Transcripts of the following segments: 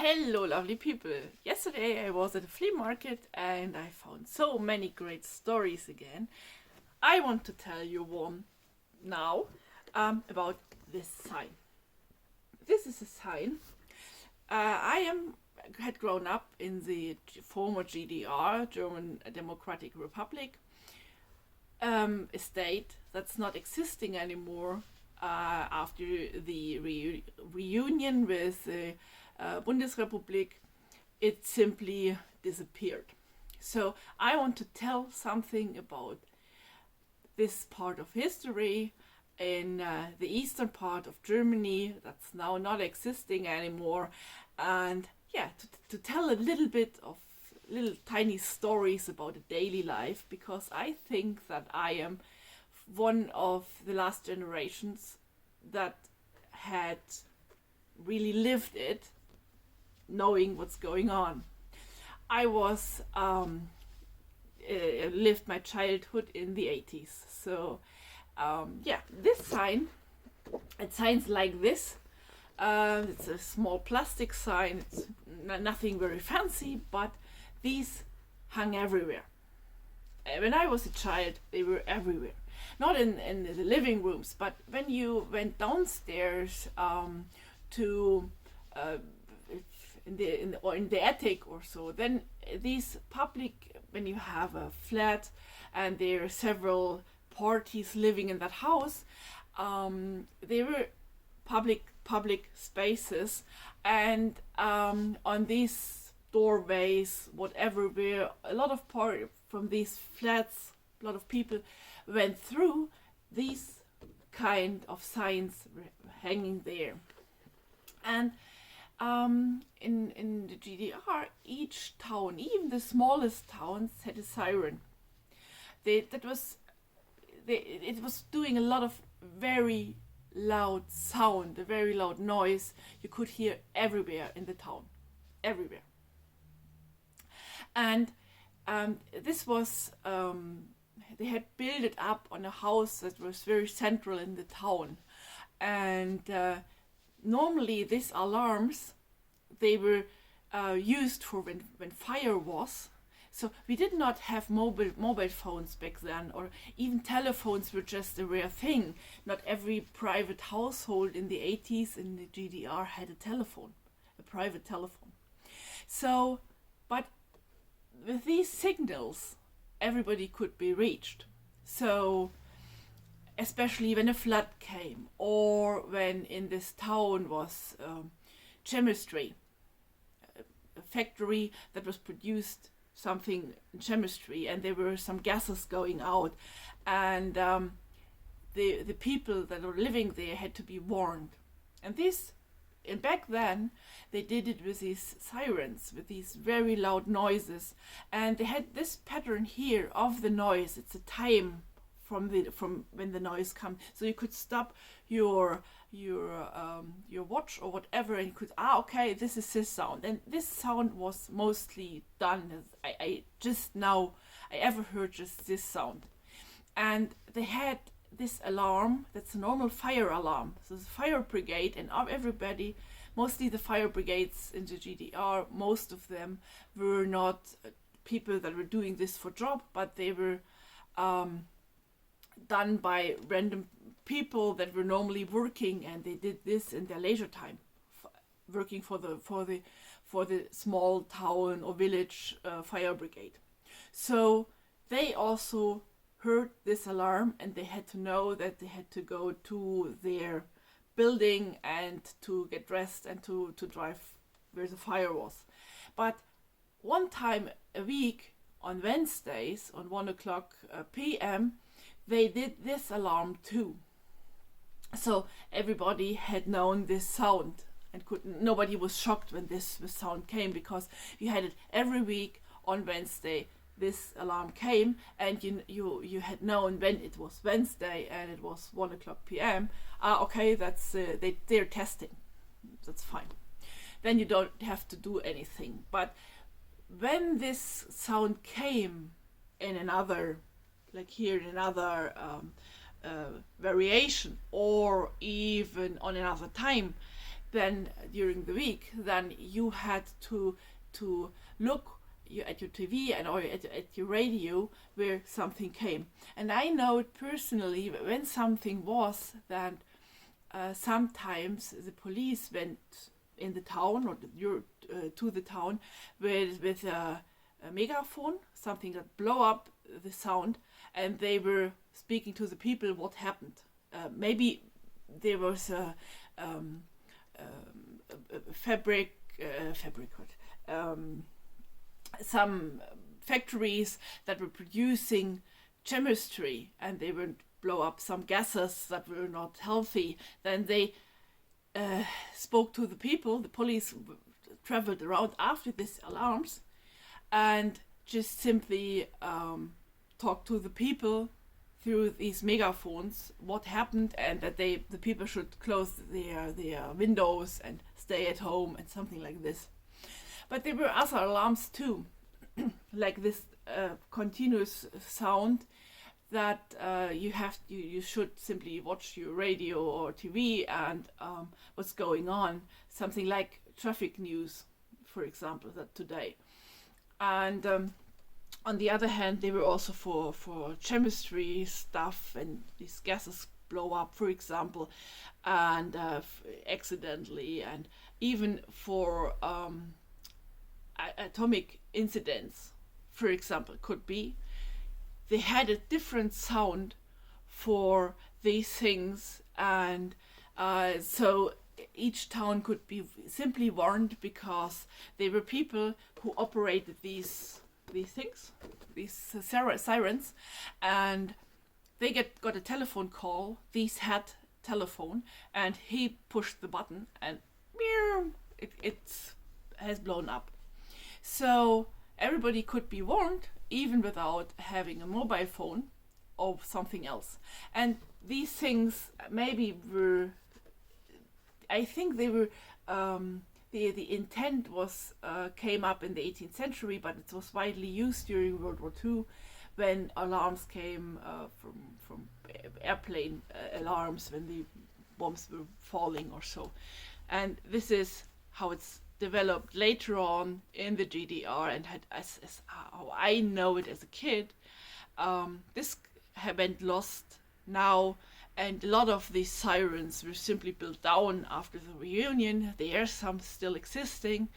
Hello, lovely people. Yesterday I was at a flea market and I found so many great stories again. I want to tell you one now about this sign. This is a sign. I had grown up in the former GDR, German Democratic Republic, a state that's not existing anymore after the reunion with the Bundesrepublik. It simply disappeared. So I want to tell something about this part of history in the eastern part of Germany that's now not existing anymore, and to tell a little bit of little tiny stories about a daily life, because I think that I am one of the last generations that had really lived it, knowing what's going on. I was lived my childhood in the 80s. So this sign, it signs like this. It's a small plastic sign. It's nothing very fancy, but these hung everywhere. When I was a child, they were everywhere. Not in the living rooms, but when you went downstairs to in the attic or so, then these public, when you have a flat and there are several parties living in that house, they were public spaces, and on these doorways, whatever, where a lot of from these flats, a lot of people went through. These kind of signs were hanging there. And in the GDR, each town, even the smallest towns, had a siren. It was doing a lot of very loud sound, a very loud noise. You could hear everywhere in the town, everywhere. And this was they had built it up on a house that was very central in the town, and normally these alarms, they were used for when fire was. So we did not have mobile phones back then, or even telephones were just a rare thing. Not every private household in the 80s in the GDR had a private telephone. So, but with these signals, everybody could be reached. So especially when a flood came, or when in this town was chemistry, a factory that was produced something in chemistry, and there were some gases going out, and the people that were living there had to be warned. And back then they did it with these sirens, with these very loud noises, and they had this pattern here of the noise. It's a time from when the noise comes, so you could stop your watch or whatever, and you could okay, this is this sound. And this sound was mostly done as I ever heard just this sound. And they had this alarm that's a normal fire alarm. So the fire brigade and everybody, mostly the fire brigades in the GDR, most of them were not people that were doing this for job, but they were done by random people that were normally working, and they did this in their leisure time, working for the small town or village fire brigade. So they also heard this alarm, and they had to know that they had to go to their building and to get dressed and to drive where the fire was. But one time a week, on Wednesdays, on 1:00 p.m., they did this alarm too. So everybody had known this sound, and nobody was shocked when this sound came, because you had it every week on Wednesday. This alarm came, and you had known when it was Wednesday and it was 1:00 p.m. Okay, that's they're testing. That's fine. Then you don't have to do anything. But when this sound came in another, like here in another variation, or even on another time, then during the week, then you had to look at your TV and or at your radio where something came. And I know it personally, when something was, that sometimes the police went in the town or to the town with a megaphone, something that blow up the sound, and they were speaking to the people what happened. Maybe there was a some factories that were producing chemistry, and they would blow up some gases that were not healthy. Then they spoke to the people. The police traveled around after these alarms and just simply talked to the people through these megaphones what happened, and that the people should close their windows and stay at home and something like this. But there were other alarms too, like this continuous sound that you should simply watch your radio or TV and what's going on, something like traffic news, for example, that today. And on the other hand, they were also for chemistry stuff, and these gases blow up, for example, and accidentally, and even for atomic incidents, for example, could be. They had a different sound for these things, and so each town could be simply warned, because they were people who operated these things, these sirens, and they got a telephone call. These had telephone, and he pushed the button, and it has blown up. So everybody could be warned, even without having a mobile phone or something else. And these things maybe were, I think they were, the intent was came up in the 18th century, but it was widely used during World War II, when alarms came from airplane alarms, when the bombs were falling or so. And this is how it's developed later on in the GDR, and had as how I know it as a kid. This went lost now, and a lot of these sirens were simply built down after the reunion. There are some still existing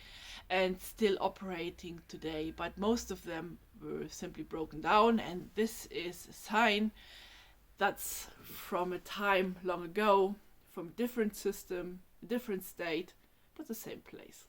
and still operating today, but most of them were simply broken down, and this is a sign that's from a time long ago, from a different system, a different state, but the same place.